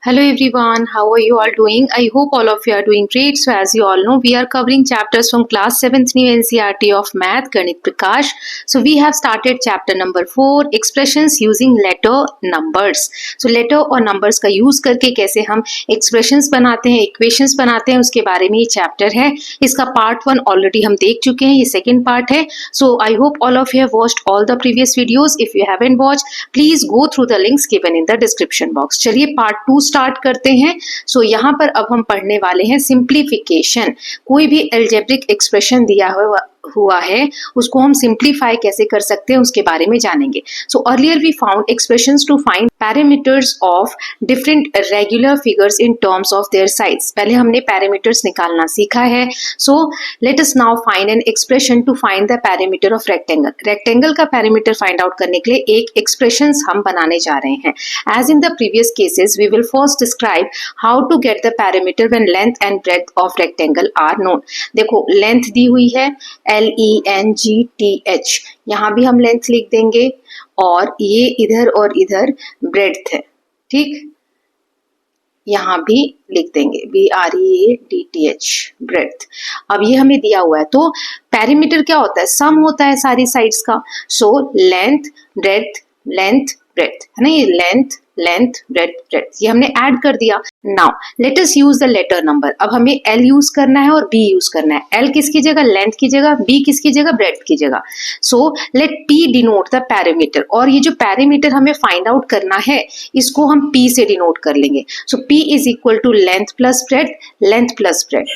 Hello everyone, how are you all doing? I hope all of you are doing great. So as you all know, we are covering chapters from class 7th new NCERT of Math Ganit Prakash. So we have started chapter number 4, expressions using letter numbers. So letter और numbers का use करके कैसे हम expressions बनाते हैं, equations बनाते हैं, उसके बारे में ये chapter है. इसका part 1 already हम देख चुके हैं, ये second part है. So I hope all of you have watched all the previous videos. If you haven't watched, please go through the links given in the description box. चलिए part 2 start करते हैं. सो यहाँ पर अब हम पढ़ने वाले हैं सिंप्लीफिकेशन. कोई भी एल्जेब्रिक एक्सप्रेशन दिया हुआ है उसको हम सिंप्लीफाई कैसे कर सकते हैं उसके बारे में जानेंगे. So earlier we found expressions to find perimeters of different regular figures in terms of their size. पहले हमने पैरामीटर्स निकालना सीखा है. So let us now find an expression to find the perimeter of rectangle. Rectangle का perimeter find out करने के लिए एक एक्सप्रेशंस हम बनाने जा रहे हैं. As in the previous cases we will first describe how to get the perimeter when length and breadth of rectangle are known. देखो लेंथ दी हुई है LENGTH, यहाँ भी हम लेंथ लिख देंगे और ये इधर और इधर ब्रेड्थ है. ठीक, यहाँ भी लिख देंगे BREADTH ब्रेड्थ. अब ये हमें दिया हुआ है तो पैरामीटर क्या होता है, सम होता है सारी साइड्स का. सो लेंथ ब्रेड्थ है ना, ये लेंथ ब्रेड्थ ये हमने ऐड कर दिया. Now let us use the letter number. अब हमें L यूज करना है और B यूज करना है. L किसकी जगह, लेंथ की जगह, B किसकी जगह, ब्रेड्थ की जगह. So let P denote the parameter. और ये जो पैरामीटर हमें फाइंड आउट करना है इसको हम P से डिनोट कर लेंगे. So P is equal to length plus breadth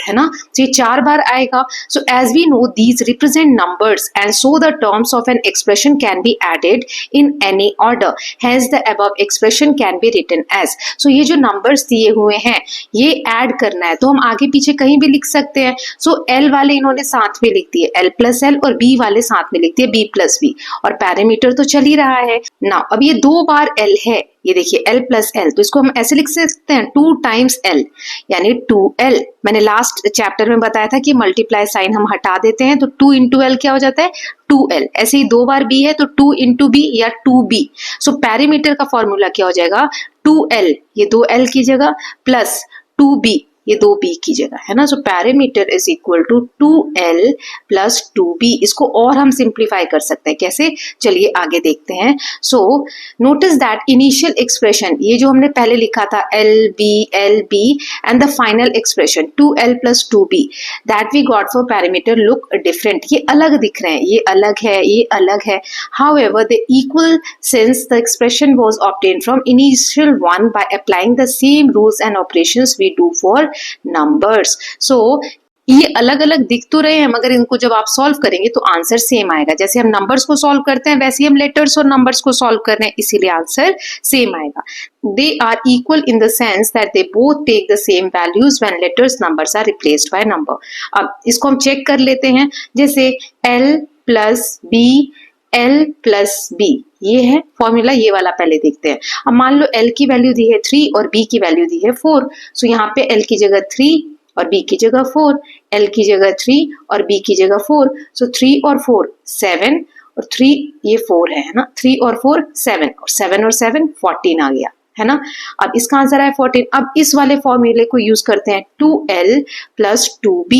है ना. तो ये 4 बार आएगा. So as we know these represent numbers and so the terms of an expression can be added in any order. Hence the above expression can be written as. So ये जो numbers दिए हुए हैं ये ऐड करना है तो हम आगे पीछे कहीं भी लिख सकते हैं. सो L वाले इन्होंने साथ में लिख दिए L प्लस L और B वाले साथ में लिख दिए B प्लस B और पैरामीटर तो चल ही रहा है. नाउ अब ये 2 बार L है, ये देखिए L प्लस L, तो इसको हम ऐसे लिख सकते हैं 2 टाइम्स L यानी 2L. मैंने लास्ट चैप्टर में बताया था कि मल्टीप्लाई साइन हम हटा देते हैं तो 2 इंटू L क्या हो जाता है 2L. ऐसे ही 2 बार B है तो 2 इंटू B या 2B. सो पैरामीटर का फॉर्मूला क्या हो जाएगा 2L, ये 2L की जगह प्लस 2B, ये 2B की जगह है ना. So perimeter is equal to 2L plus 2B. इसको और हम सिंप्लीफाई कर सकते हैं कैसे, चलिए आगे देखते हैं. So notice that initial expression, ये जो हमने पहले लिखा था LB and the final expression 2L plus 2B that we got for parameter look different. ये अलग दिख रहे हैं, ये अलग है. However the equal since the expression was obtained from initial one by applying the same rules and operations we do for numbers. So ये अलग अलग दिख तो रहे हैं मगर इनको जब आप सॉल्व करेंगे तो आंसर सेम आएगा. जैसे हम नंबर्स को सॉल्व करते हैं वैसे ही हम लेटर्स और नंबर्स को सॉल्व कर रहे हैं, इसीलिए आंसर सेम आएगा. They are equal in the sense that they both take the same values when letters numbers are replaced by number. अब इसको हम चेक कर लेते हैं. जैसे L प्लस B, ये है फॉर्मूला, ये वाला पहले देखते हैं. अब मान लो L की वैल्यू दी है 3 और B की वैल्यू दी है 4. सो यहाँ पे L की जगह 3 और B की जगह 4, L की जगह 3 और B की जगह 4. सो 3 और 4 7 और 3 ये 4 है ना, 3 और 4 7 और 7 और 7 14 आ गया है ना. अब इसका आंसर है 14. अब इस वाले फॉर्मूले को यूज करते हैं 2L प्लस 2B.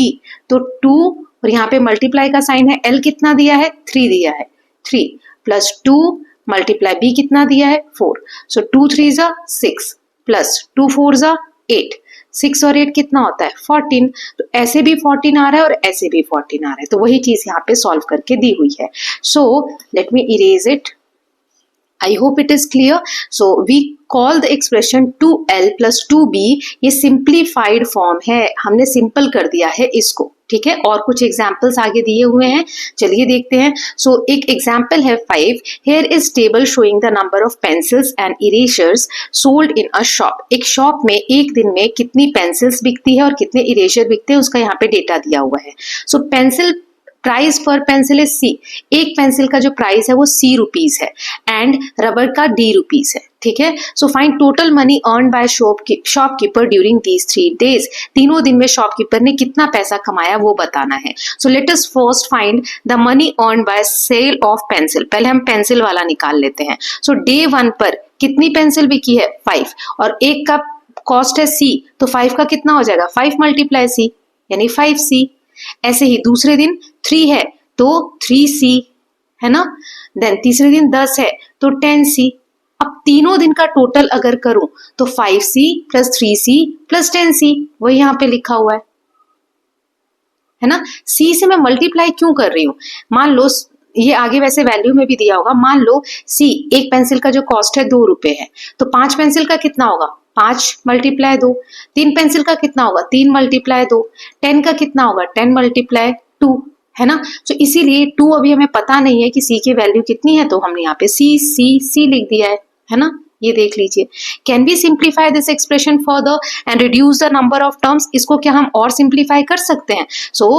तो 2 और यहाँ पे मल्टीप्लाई का साइन है, L कितना दिया है 3 दिया है, 3 प्लस 2 मल्टीप्लाई B कितना दिया है 4. सो 2 3 जा 6 प्लस 2 4 जा 8, 6 और 8 कितना होता है 14. तो ऐसे भी 14 आ रहा है और ऐसे भी 14 आ रहा है, तो वही चीज यहाँ पे सॉल्व करके दी हुई है. So let me erase it. I hope it is clear. So we call the expression 2L plus 2B. ये simplified form है, हमने simple कर दिया है इसको. ठीक है, और कुछ एग्जाम्पल्स आगे दिए हुए हैं, चलिए देखते हैं. सो एक एग्जाम्पल है 5. Here is table showing the number of pencils and erasers sold in a shop. एक शॉप में एक दिन में कितनी पेंसिल्स बिकती है और कितने इरेजर बिकते हैं उसका यहाँ पे डेटा दिया हुआ है. सो पेंसिल प्राइस पर पेंसिल इज C. एक पेंसिल का जो प्राइस है वो C रुपीज है एंड रबर का D रुपीज है. ठीक है, so find total money earn by shopkeeper during these 3 days. तीनों दिन में शॉपकीपर ने कितना पैसा कमाया वो बताना है. So let us first find the money earn by sale of pencil. पहले हम पेंसिल वाला निकाल लेते हैं. सो डे 1 पर कितनी पेंसिल बिकी है 5 और एक का कॉस्ट है सी, तो 5 का कितना हो जाएगा 5 मल्टीप्लाई सी यानी 5c। ऐसे ही दूसरे दिन 3 है तो 3c है ना। देन तीसरे दिन 10 है तो 10c। अब तीनों दिन का टोटल अगर करूं तो 5c plus 3c plus 10c, वही यहाँ पे लिखा हुआ है ना। c से मैं मल्टीप्लाई क्यों कर रही हूं, मान लो ये आगे वैसे वैल्यू में भी दिया होगा, मान लो c एक पेंसिल का जो कॉस्ट है 2 रुपए है, तो 5 पेंसिल का कितना होगा 5 मल्टीप्लाई 2, 3 पेंसिल का कितना होगा 3 मल्टीप्लाई 2, 10 का कितना होगा 10 मल्टीप्लाई 2, है ना। तो इसीलिए 2 अभी हमें पता नहीं है कि c की वैल्यू कितनी है, तो हमने यहाँ पे c लिख दिया है ना। ये देख लीजिए, can be simplify this expression further and reduce the number of terms, इसको क्या हम और सिंप्लीफाई कर सकते हैं। So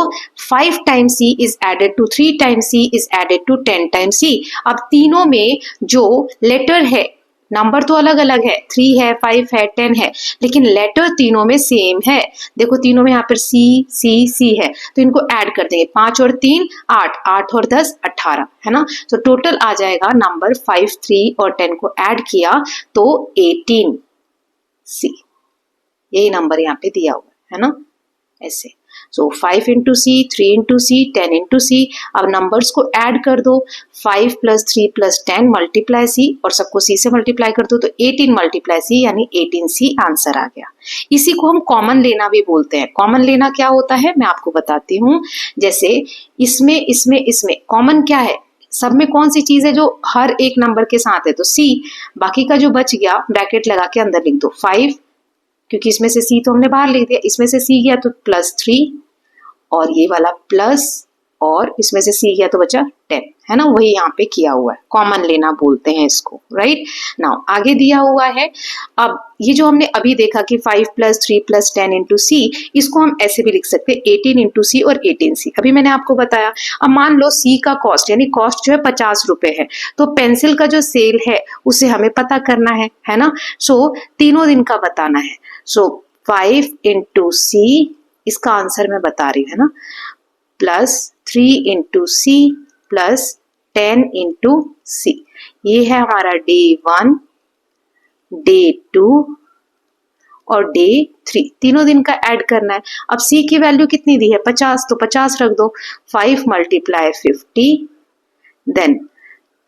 5 times c is added to 3 times c is added to 10 times c। अब तीनों में जो लेटर है, नंबर तो अलग अलग है, 3 है 5 है 10 है, लेकिन लेटर तीनों में सेम है। देखो तीनों में यहाँ पर C है, तो इनको ऐड कर देंगे, 5 और 3 8, 8 और 10 18, है ना। तो टोटल आ जाएगा नंबर 5, 3 और 10 को ऐड किया तो 18C, यही नंबर यहाँ पे दिया हुआ है ना, ऐसे। सो 5 इंटू सी, 3 इंटू सी, 10 इंटू सी। अब नंबर्स को ऐड कर दो, 5 प्लस 3 प्लस 10 मल्टीप्लाई सी, और सबको सी से मल्टीप्लाई कर दो तो 18 मल्टीप्लाई सी यानी 18C आंसर आ गया। इसी को हम कॉमन लेना भी बोलते हैं। कॉमन लेना क्या होता है मैं आपको बताती हूँ। जैसे इसमें कॉमन क्या है, सब में कौन सी चीज है जो हर एक नंबर के साथ है, तो सी। बाकी का जो बच गया ब्रैकेट लगा के अंदर लिख दो 5, क्योंकि इसमें से c तो हमने बाहर लिख दिया, इसमें से c गया तो +3 और ये वाला प्लस, और इसमें से c गया तो बचा 10, है ना। वही यहाँ पे किया हुआ है, कॉमन लेना बोलते हैं इसको, राइट। नाउ आगे दिया हुआ है, अब ये जो हमने अभी देखा कि 5 प्लस 3 प्लस 10 इंटू सी, इसको हम ऐसे भी लिख सकते हैं 18 इंटू सी और 18C। अभी मैंने आपको बताया, अब मान लो c का कॉस्ट यानी कॉस्ट जो है 50 रुपए है, तो पेंसिल का जो सेल है उसे हमें पता करना है ना। सो तीनों दिन का बताना है। सो 5 इंटू सी, इसका आंसर मैं बता रही हूँ, है ना, plus 3 into C plus 10 into C. ये है हमारा डे 1, डे 2 और डे 3, तीनों दिन का ऐड करना है। अब सी की वैल्यू कितनी दी है 50, तो 50 रख दो, 5 मल्टीप्लाई 50, देन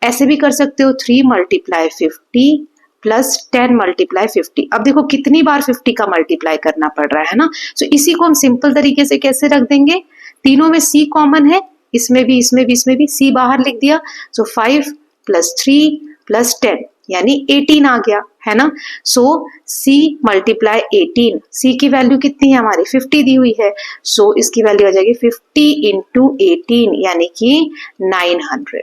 ऐसे भी कर सकते हो 3 मल्टीप्लाई 50 प्लस 10 मल्टीप्लाई 50। अब देखो कितनी बार 50 का मल्टीप्लाई करना पड़ रहा है ना। सो इसी को हम सिंपल तरीके से कैसे रख देंगे, तीनों में c कॉमन है, इसमें भी c बाहर लिख दिया। सो 5 प्लस 3 प्लस 10 यानी 18 आ गया, है ना। सो c मल्टीप्लाई 18, c की वैल्यू कितनी है हमारी 50 दी हुई है, सो इसकी वैल्यू आ जाएगी 50 इंटू 18 यानी कि 900।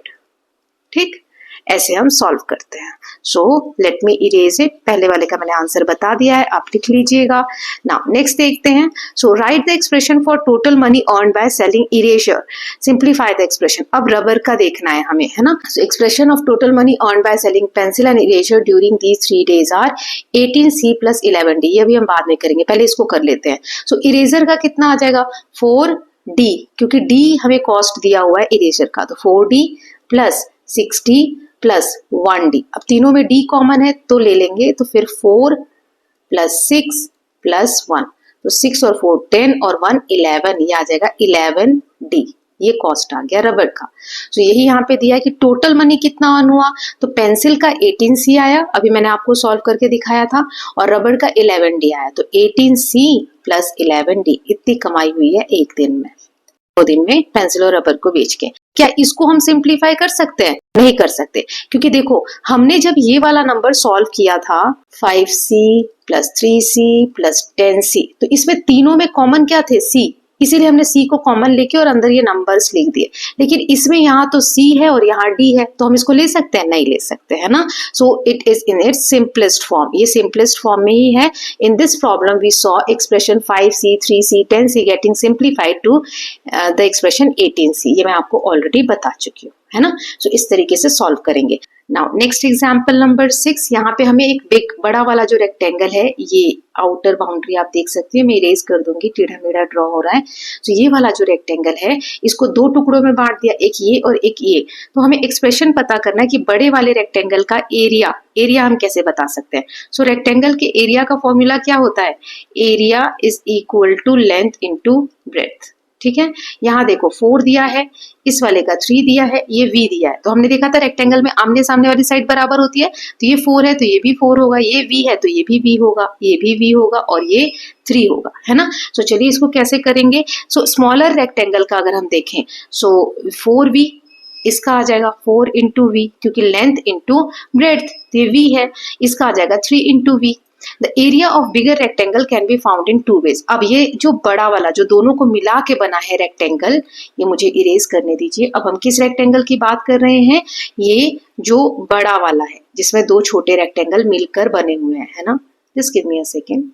ठीक, ऐसे हम सॉल्व करते हैं। So let me erase it, पहले वाले का मैंने आंसर बता दिया है, आप लिख लीजिएगा। नाउ नेक्स्ट देखते हैं। So write the expression for total money earn by selling eraser, simplify the expression. अब रबर का देखना है हमें, है ना। So expression of total money earn by selling pencil and eraser during these 3 days are 18C plus 11D। ये अभी हम बाद में करेंगे, पहले इसको कर लेते हैं। सो इरेजर का कितना आ जाएगा 4D, क्योंकि D हमें कॉस्ट दिया हुआ है इरेजर का, तो 4D plus 6D plus 1D। अब तीनों में D कॉमन है तो ले लेंगे, तो फिर 4 प्लस 6 प्लस 1, तो 6 और 4 10 और 1 11, ये आ जाएगा 11D। ये कॉस्ट आ गया रबर का। तो यही यहाँ पे दिया है कि टोटल मनी कितना अर्न हुआ, तो पेंसिल का 18C आया, अभी मैंने आपको सॉल्व करके दिखाया था, और रबर का 11D आया, तो 18C प्लस 11D इतनी कमाई हुई है एक दिन में, 2 दिन में पेंसिल और रबर को बेच के। क्या इसको हम सिंप्लीफाई कर सकते हैं? नहीं कर सकते, क्योंकि देखो हमने जब ये वाला नंबर सॉल्व किया था 5C plus 3C plus 10C, तो इसमें तीनों में कॉमन क्या थे C, इसीलिए हमने C को कॉमन लेके और अंदर ये नंबर्स लिख दिए। लेकिन इसमें यहाँ तो C है और यहाँ D है, तो हम इसको ले सकते हैं? नहीं ले सकते, है ना। So it is in its simplest form, ये सिंपलेस्ट फॉर्म में ही है। In this problem we saw expression 5C 3C 10C getting simplified to the expression 18C। ये मैं आपको ऑलरेडी बता चुकी हूँ, है ना। सो इस तरीके से सॉल्व करेंगे। नाउ नेक्स्ट एग्जाम्पल नंबर 6, यहाँ पे हमें एक बिग बड़ा वाला जो रेक्टेंगल है, ये आउटर बाउंड्री आप देख सकते हैं, मैं इरेज कर दूंगी, टेढ़ा मेढ़ा ड्रॉ हो रहा है। तो ये वाला जो रेक्टेंगल है इसको दो टुकड़ों में बांट दिया, एक ये और एक ये। तो हमें एक्सप्रेशन पता करना है कि बड़े वाले रेक्टेंगल का एरिया हम कैसे बता सकते हैं। सो रेक्टेंगल के एरिया का फॉर्मूला क्या होता है, area is equal to length into breadth. ठीक है, यहाँ देखो 4 दिया है, इस वाले का 3 दिया है, ये v दिया है। तो हमने देखा था रेक्टेंगल में आमने सामने वाली साइड बराबर होती है, तो ये 4 है तो ये भी 4 होगा, ये v है तो ये भी v होगा, ये भी v होगा और ये 3 होगा, है ना। सो चलिए इसको कैसे करेंगे। सो स्मॉलर रेक्टेंगल का अगर हम देखें, सो 4v इसका आ जाएगा 4 इंटू वी, क्योंकि लेंथ इंटू ब्रेड्थ, ये v है, इसका आ जाएगा 3 into v. The area of bigger rectangle can be found in 2 ways. अब ये जो बड़ा वाला जो दोनों को मिला के बना है रेक्टेंगल, ये मुझे इरेज करने दीजिए। अब हम किस रेक्टेंगल की बात कर रहे हैं, ये जो बड़ा वाला है जिसमें दो छोटे रेक्टेंगल मिलकर बने हुए हैं, है ना। Just give me a second,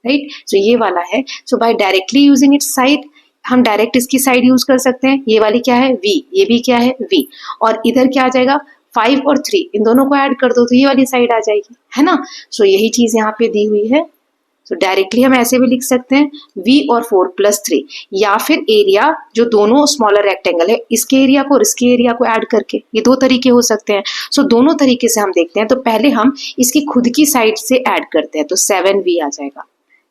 right. So ये वाला है। So by directly using its side, हम डायरेक्ट इसकी साइड यूज कर सकते हैं। ये वाली क्या है, v, ये भी क्या है, v, और इधर क्या आ जाएगा 5 और 3, इन दोनों को ऐड कर दो तो ये वाली साइड आ जाएगी, है ना। सो यही चीज यहाँ पे दी हुई है। सो डायरेक्टली हम ऐसे भी लिख सकते हैं v और 4 + 3, या फिर एरिया जो दोनों स्मॉलर रेक्टेंगल है इसके एरिया को और इसके एरिया को ऐड करके, ये दो तरीके हो सकते हैं। सो दोनों तरीके से हम देखते हैं। तो पहले हम इसकी खुद की साइड से ऐड करते हैं, तो 7v आ जाएगा।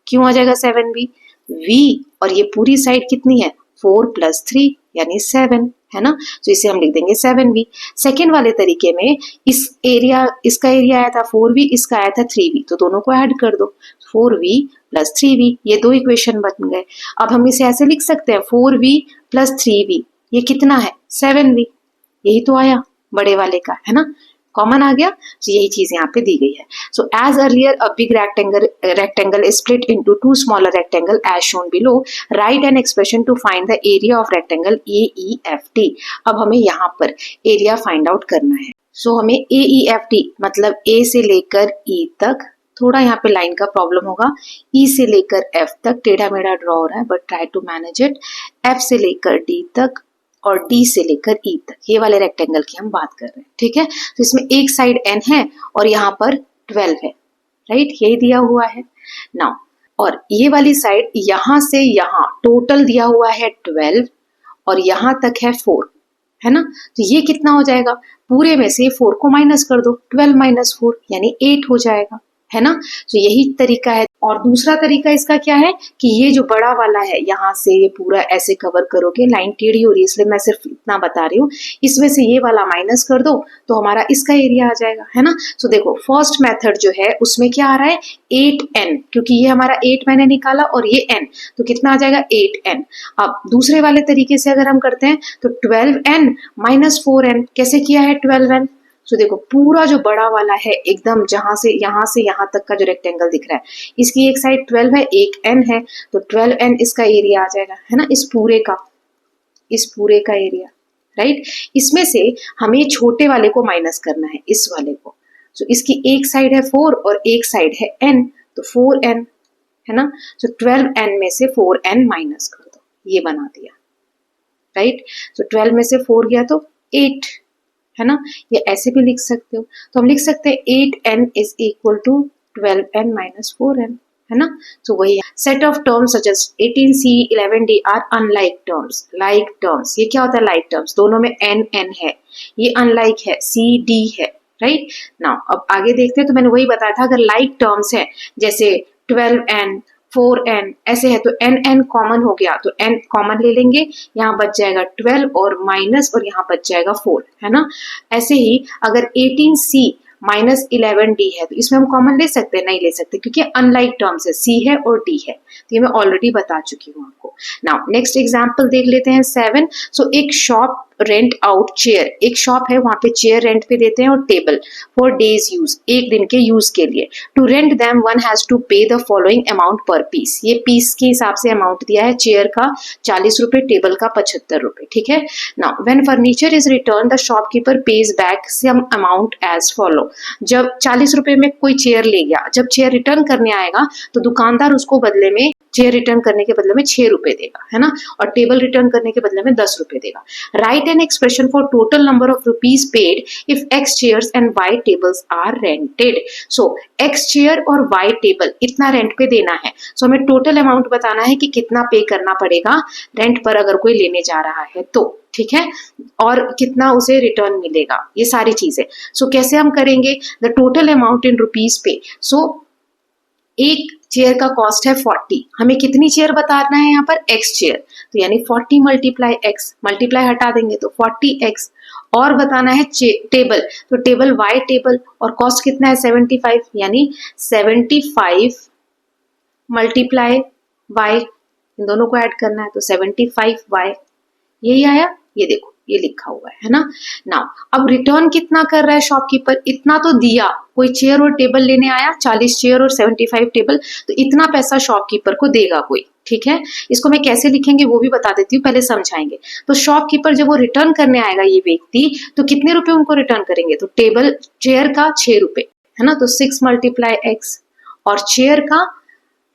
क्यों आ जाएगा 7v, v और ये पूरी साइड कितनी है 4 + 3 यानी 7, है ना। तो इसे हम लिख देंगे 7v। सेकेंड वाले तरीके में इसका एरिया आया था 4v, इसका आया था 3v, तो दोनों को ऐड कर दो 4v + 3v, ये दो इक्वेशन बन गए। अब हम इसे ऐसे लिख सकते हैं 4v + 3v, ये कितना है 7v, यही तो आया बड़े वाले का, है ना, कॉमन आ गया। तो यही चीज यहाँ पे दी गई है। So as earlier a big rectangle is split into two smaller rectangle as shown below. Write an expression to find the area of rectangle AEFT. अब हमें यहाँ पर एरिया फाइंड आउट करना है। सो हमें AEFT मतलब A से लेकर E तक, थोड़ा यहाँ पे लाइन का प्रॉब्लम होगा, E से लेकर F तक टेढ़ा मेढ़ा ड्रॉ हो रहा है, but try to manage it, F से लेकर D तक और D से लेकर E तक, ये वाले रेक्टेंगल की हम बात कर रहे हैं। ठीक है, तो इसमें एक साइड N है और यहाँ पर 12 है, राइट, यही दिया हुआ है नाउ। और ये वाली साइड यहाँ से यहाँ टोटल दिया हुआ है 12 और यहाँ तक है 4, है ना। तो ये कितना हो जाएगा, पूरे में से 4 को माइनस कर दो, 12 - 4 यानी 8 हो जाएगा, है ना। तो यही तरीका है। और दूसरा तरीका इसका क्या है कि ये जो बड़ा वाला है यहाँ से ये पूरा ऐसे कवर करोगे, लाइन टेढ़ी हो रही है इसलिए मैं सिर्फ इतना बता रही हूँ, इसमें से ये वाला माइनस कर दो तो हमारा इसका एरिया आ जाएगा, है ना। सो देखो फर्स्ट मेथड जो है उसमें क्या आ रहा है 8n, क्योंकि ये हमारा 8 मैंने निकाला और ये n, तो कितना आ जाएगा 8n। अब दूसरे वाले तरीके से अगर हम करते हैं तो 12n - 4n, कैसे किया है 12n। सो देखो पूरा जो बड़ा वाला है एकदम जहां से यहाँ तक का जो रेक्टेंगल दिख रहा है, इसकी एक साइड 12 है, एक n है, तो 12n इसका एरिया आ जाएगा, है ना, इस पूरे का एरिया, राइट। इसमें से हमें छोटे वाले को माइनस करना है, इस वाले को। सो इसकी एक साइड है 4 और एक साइड है n, तो 4n, है ना। सो 12n में से 4n माइनस कर दो, ये बना दिया, राइट। सो 12 में से 4 गया तो 8, है ना। ये ऐसे भी लिख सकते हो, तो हम लिख सकते हैं 8n is equal to 12n - 4n, है ना। तो वही set of terms such as 18c 11d are unlike terms. Like terms, ये क्या होता है लाइक टर्म्स, दोनों में n है, ये अनलाइक है, c d है, राइट। नाउ अब आगे देखते हैं, तो मैंने वही बताया था अगर लाइक टर्म्स है जैसे 12n 4n ऐसे है तो n कॉमन हो गया, तो n कॉमन ले लेंगे, यहाँ बच जाएगा 12 और माइनस और यहाँ बच जाएगा 4, है ना। ऐसे ही अगर 18c - 11d है तो इसमें हम कॉमन ले सकते हैं, नहीं ले सकते क्योंकि अनलाइक टर्म्स है, c है और d है, तो ये मैं ऑलरेडी बता चुकी हूँ आपको। नाउ नेक्स्ट एग्जांपल देख लेते हैं 7। सो एक शॉप रेंट आउट चेयर, एक शॉप है वहां पे चेयर रेंट पे देते हैं और टेबल फॉर डेज यूज, एक दिन के यूज के लिए। To rent them one has to pay the following amount per piece, ये पीस के हिसाब से अमाउंट दिया है, चेयर का 40 रुपए, टेबल का 75 रुपए, ठीक है। Now when furniture is return the shopkeeper pays back some amount as follow. जब 40 रुपए में कोई चेयर ले गया, जब चेयर रिटर्न करने आएगा तो दुकानदार उसको बदले में चेयर रिटर्न करने के बदले में 6 रुपए देगा, है ना, और टेबल रिटर्न करने के बदले में 10 रुपए देगा। Write an expression for total number of rupees paid if x chairs and y tables are rented. So x chair और y टेबल इतना रेंट पे देना है। सो हमें टोटल अमाउंट बताना है कि कितना पे करना पड़ेगा रेंट पर अगर कोई लेने जा रहा है तो, ठीक है, और कितना उसे रिटर्न मिलेगा, ये सारी चीजें। सो कैसे हम करेंगे, the total amount in rupees पे। सो एक चेयर का कॉस्ट है 40, हमें कितनी चेयर बताना है यहाँ पर, x चेयर, तो यानी 40 मल्टीप्लाई x, मल्टीप्लाई हटा देंगे तो 40x, और बताना है टेबल, तो टेबल y टेबल, और कॉस्ट कितना है 75, यानी 75 मल्टीप्लाई y, इन दोनों को ऐड करना है तो 75y, यही आया, ये देखो ये लिखा हुआ है ना। नाउ अब रिटर्न कितना कर रहा है शॉपकीपर, इतना तो दिया, कोई चेयर और टेबल लेने आया, 40 चेयर और 75 टेबल, तो इतना पैसा शॉपकीपर को देगा कोई, ठीक है। इसको मैं कैसे लिखेंगे वो भी बता देती हूँ, पहले समझाएंगे। तो शॉपकीपर जब वो रिटर्न करने आएगा ये व्यक्ति, तो कितने रुपए उनको रिटर्न करेंगे, तो टेबल चेयर का 6 रुपए, है ना, तो 6 मल्टीप्लाई x, और चेयर का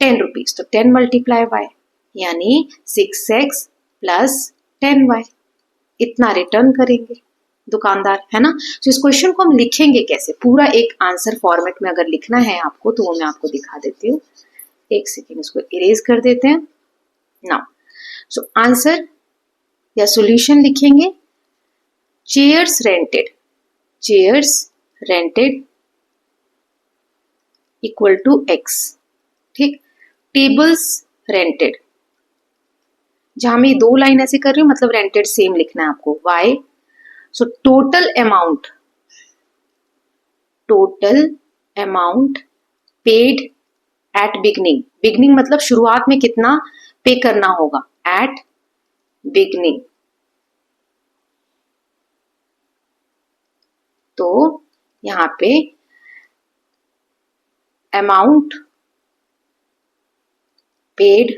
10 रुपीज, तो 10 मल्टीप्लाई y, यानी 6x प्लस 10y, इतना रिटर्न करेंगे दुकानदार, है ना। तो इस क्वेश्चन को हम लिखेंगे कैसे, पूरा एक आंसर फॉर्मेट में अगर लिखना है आपको तो वो मैं आपको दिखा देती हूँ, एक सेकेंड इसको इरेज कर देते हैं। नाउ सो आंसर या सॉल्यूशन लिखेंगे, chairs rented equal to x, ठीक, टेबल्स रेंटेड, जहां मैं 2 लाइन ऐसे कर रही हूँ मतलब रेंटेड सेम लिखना है आपको, y, so total amount paid at beginning मतलब शुरुआत में कितना पे करना होगा, एट बिगनिंग, तो यहां पे अमाउंट पेड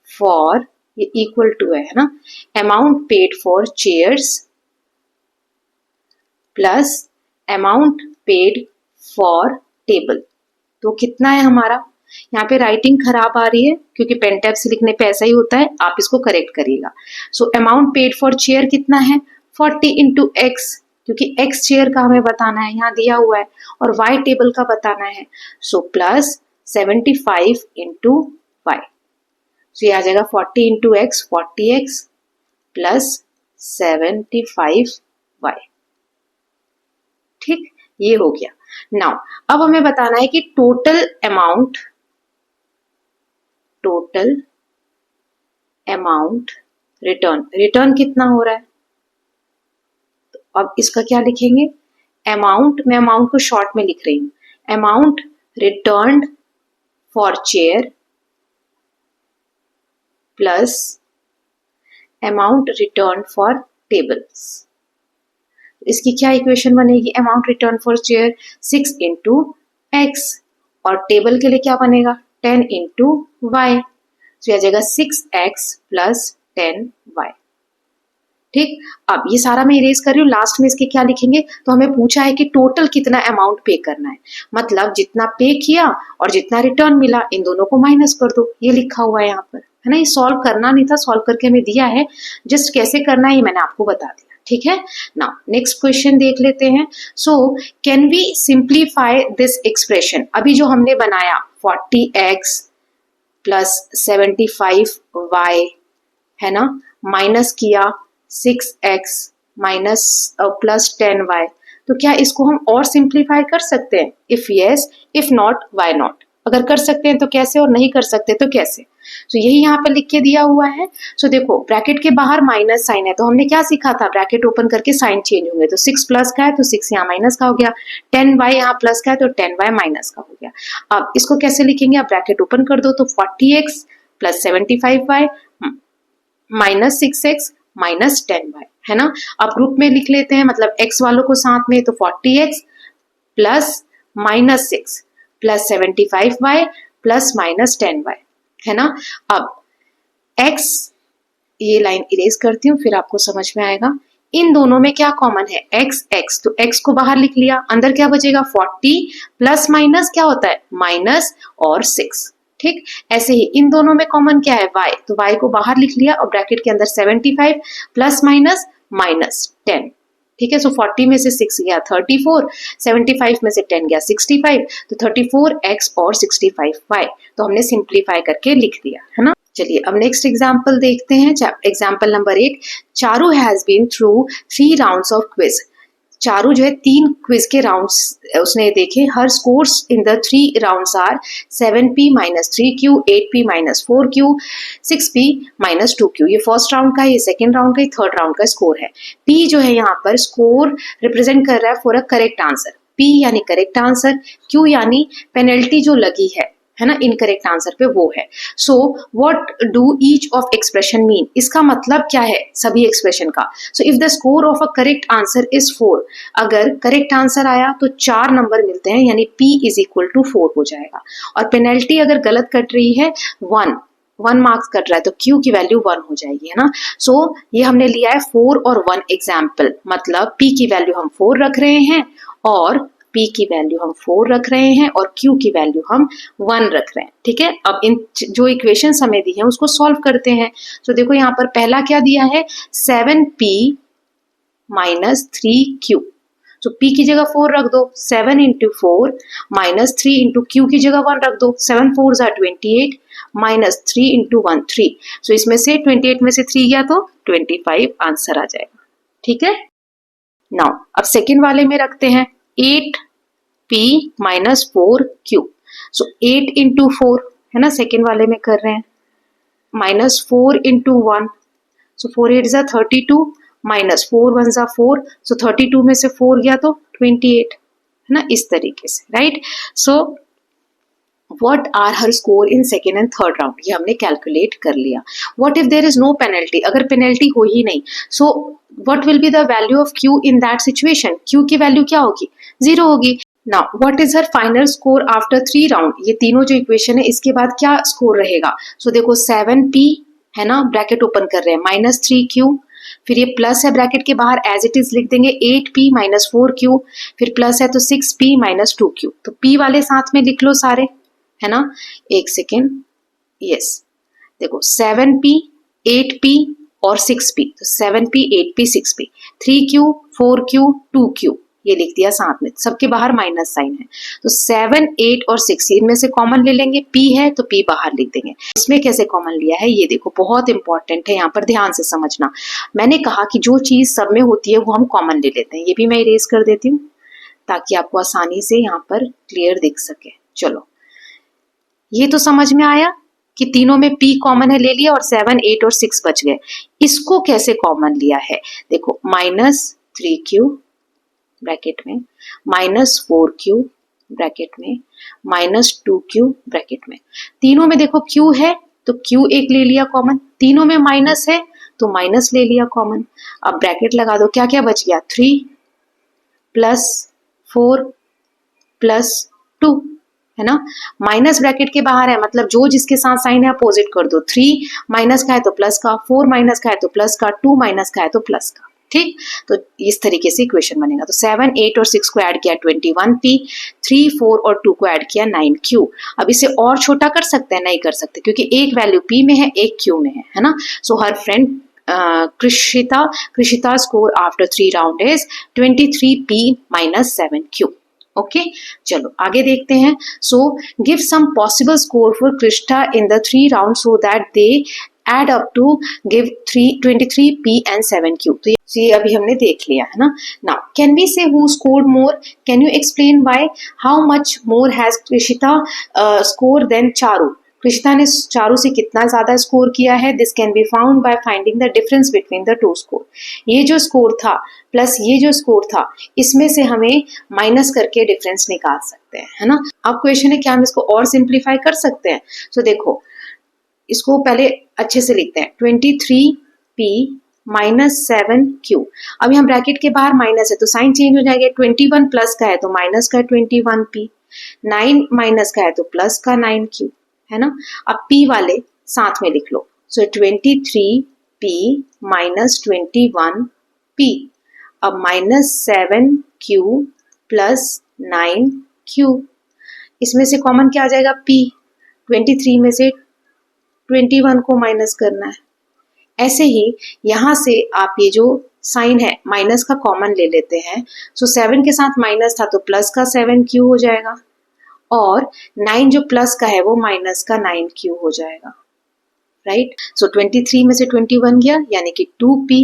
फॉर, ये इक्वल टू है ना, amount paid for chairs plus amount paid for table, तो कितना है हमारा, यहाँ पे राइटिंग खराब आ रही है क्योंकि पेन टैब से लिखने पे ऐसा ही होता है, आप इसको करेक्ट करिएगा। So amount paid for chair कितना है 40 इंटू एक्स, क्योंकि x चेयर का हमें बताना है, यहाँ दिया हुआ है, और y टेबल का बताना है, सो प्लस 75 इंटू y, तो ये आ जाएगा 40 into x, 40x plus 75y, ठीक, ये हो गया। नाउ अब हमें बताना है कि टोटल अमाउंट रिटर्न कितना हो रहा है, तो अब इसका क्या लिखेंगे, अमाउंट, मैं अमाउंट को शॉर्ट में लिख रही हूं, amount returned for chair plus amount return for tables, इसकी क्या इक्वेशन बनेगी, amount return for chair 6 into x, और टेबल के लिए क्या बनेगा 10 इंटू वाई, तो आ जाएगा 6x प्लस 10y, ठीक। अब ये सारा मैं इरेज कर रही हूँ, लास्ट में इसके क्या लिखेंगे, तो हमें पूछा है कि टोटल कितना अमाउंट पे करना है, मतलब जितना पे किया और जितना रिटर्न मिला इन दोनों को माइनस कर दो, ये लिखा हुआ है यहाँ पर, है ना। ये सॉल्व करना नहीं था, सॉल्व करके हमें दिया है, जस्ट कैसे करना है ये मैंने आपको बता दिया, ठीक है। नाउ नेक्स्ट क्वेश्चन देख लेते हैं। So can we simplify this expression, अभी जो हमने बनाया 40x प्लस 75y, है ना, माइनस किया 6x माइनस प्लस 10y, तो क्या इसको हम और सिंप्लीफाई कर सकते हैं, if yes if not why not, अगर कर सकते हैं तो कैसे और नहीं कर सकते तो कैसे, तो यही यहाँ पर लिख के दिया हुआ है। सो देखो ब्रैकेट के बाहर माइनस साइन है, तो हमने क्या सीखा था, ब्रैकेट ओपन करके साइन चेंज होंगे, तो 6 प्लस का है तो 6 यहाँ माइनस का हो गया, 10y यहाँ प्लस का है तो 10y माइनस का हो गया। अब इसको कैसे लिखेंगे, आप ब्रैकेट ओपन कर दो, तो 40x plus 75y minus 6x minus 10y, है ना। अब ग्रुप में लिख लेते हैं, मतलब x वालों को साथ में, तो 40x plus minus 6 plus 75y plus minus 10y, है ना। अब x, ये लाइन इरेज करती हूँ फिर आपको समझ में आएगा, इन दोनों में क्या कॉमन है, x x, तो x को बाहर लिख लिया, अंदर क्या बचेगा 40 प्लस माइनस क्या होता है माइनस और 6। ठीक, ऐसे ही इन दोनों में कॉमन क्या है y, तो y को बाहर लिख लिया और ब्रैकेट के अंदर 75 प्लस माइनस माइनस 10। ठीक है, सो 40 में से 6 गया 34, 75 में से 10 गया 65, तो 34x और 65y, तो हमने सिंप्लीफाई करके लिख दिया है ना। चलिए अब नेक्स्ट एग्जाम्पल देखते हैं। Example number 8, Charu has been through 3 rounds of quiz. Charu जो है 3 क्विज के राउंड्स उसने देखे। Her scores in the 3 rounds are 7p minus 3q, 8p minus 4q, 6p minus 2q। ये फर्स्ट राउंड का, ये सेकेंड राउंड का, ये थर्ड राउंड का स्कोर है। p जो है यहाँ पर स्कोर रिप्रेजेंट कर रहा है for a correct answer. p यानी करेक्ट आंसर, q यानी पेनल्टी जो लगी है ना इनकरेक्ट आंसर पे, वो है। So what do each of expression mean, इसका मतलब क्या है सभी एक्सप्रेशन का। So if the score of a correct answer is 4, अगर करेक्ट आंसर आया तो 4 नंबर मिलते हैं, यानी p इज इक्वल टू 4 हो जाएगा। और पेनल्टी अगर गलत कट रही है 1 मार्क्स कट रहा है तो q की वैल्यू 1 हो जाएगी, है ना। सो ये हमने लिया है 4 और 1 एग्जाम्पल, मतलब p की वैल्यू हम 4 रख रहे हैं और p की वैल्यू हम 4 रख रहे हैं और q की वैल्यू हम 1 रख रहे हैं। ठीक है, अब इन जो इक्वेशंस हमें दी हैं उसको सॉल्व करते हैं। तो देखो यहाँ पर पहला क्या दिया है 7p माइनस 3q, तो p की जगह 4 रख दो, 7 इंटू 4 माइनस 3 इंटू q की जगह 1 रख दो, 7 4 28 माइनस 3 इंटू 1 3। सो इसमें से 28 में से 3 गया तो 25 आंसर आ जाएगा। ठीक है, नाउ अब सेकेंड वाले में रखते हैं 8p माइनस 4q। सो 8 इंटू 4 है ना, सेकेंड वाले में कर रहे हैं, माइनस 4 इंटू 1, सो 4 8 जा 32 माइनस 4 1 जा 4, सो 32 में से 4 गया तो 28, है ना, इस तरीके से, right. So what are her score in second and third round, ये हमने कैलकुलेट कर लिया। What if there is no penalty, अगर पेनल्टी हो ही नहीं, so what will be the value of q in that situation, q की value क्या होगी 0 होगी। Now what is her final score after 3 round, ये तीनों जो इक्वेशन है इसके बाद क्या स्कोर रहेगा। सो देखो 7p है ना, ब्रैकेट ओपन कर रहे हैं, माइनस 3q, फिर ये प्लस है ब्रैकेट के बाहर एज इट इज लिख देंगे 8p माइनस 4q, फिर प्लस है तो 6p माइनस 2q, तो p वाले साथ में लिख लो सारे, है ना। एक सेकेंड, यस, देखो 7p 8p और 6p, तो 7p 8p 6p, 3q 4q 2q, ये लिख दिया साथ में, सबके बाहर माइनस साइन है, तो 7 8 और 6 इनमें से कॉमन ले लेंगे, p है तो p बाहर लिख देंगे। इसमें कैसे कॉमन लिया है ये देखो, बहुत इंपॉर्टेंट है, यहाँ पर ध्यान से समझना। मैंने कहा कि जो चीज सब में होती है वो हम कॉमन ले लेते हैं, ये भी मैं इरेज कर देती हूँ ताकि आपको आसानी से यहाँ पर क्लियर दिख सके। चलो, ये तो समझ में आया कि तीनों में p कॉमन है, ले लिया, और 7 8 और 6 बच गए। इसको कैसे कॉमन लिया है, देखो माइनस 3q ब्रैकेट में, माइनस 4q ब्रैकेट में, माइनस 2q ब्रैकेट में। तीनों में देखो q है तो q एक ले लिया कॉमन, तीनों में माइनस है तो माइनस ले लिया कॉमन। अब ब्रैकेट लगा दो, क्या क्या बच गया 3 प्लस 4 प्लस 2, है ना। माइनस ब्रैकेट के बाहर है, मतलब जो जिसके साथ साइन है अपोजिट कर दो, 3 माइनस का है तो प्लस का, 4 माइनस का है तो प्लस का, 2 माइनस का है तो प्लस का। ठीक, तो इस तरीके से इक्वेशन बनेगा। तो 7 8 और 6 को ऐड किया 21p, 3 4 और 2 को ऐड किया 9q। अब इसे और छोटा कर सकते हैं, नहीं कर सकते क्योंकि एक वैल्यू p में है एक q में है ना। So her friend Krishita score after 3 round is 23p minus 7q। Okay, चलो आगे देखते हैं। So give some possible score for Krishna in the 3 round so that they add up to give 23p and 7q। तो ये अभी हमने देख लिया है ना। Now can we say who scored more, can you explain why, how much more has Krishita score than Charu, Krishita ने चारू से कितना ज्यादा स्कोर किया है। This can be found by finding the difference between the two score. ये जो स्कोर था plus ये जो स्कोर था, इसमें से हमें माइनस करके डिफरेंस निकाल सकते हैं, है ना। अब क्वेश्चन है क्या हम इसको और सिंप्लीफाई कर सकते हैं। सो देखो, इसको पहले अच्छे से लिखते हैं, 23p माइनस 7q। अब यहाँ ब्रैकेट के बाहर माइनस है तो साइन चेंज हो जाएगा, 21 प्लस का है तो माइनस का 21p, 9 माइनस का है तो प्लस का 9q, है ना। अब p वाले साथ में लिख लो, सो 23p माइनस 21p P। अब -7Q प्लस 9Q, इसमें से कॉमन क्या आ जाएगा P। 23 में से 21 को माइनस करना है। ऐसे ही यहाँ से आप ये जो साइन है माइनस का कॉमन ले लेते हैं। सो 7 के साथ माइनस था तो प्लस का 7Q हो जाएगा, और 9 जो प्लस का है वो माइनस का 9Q हो जाएगा, राइट। सो 23 में से 21 गया यानी कि 2P,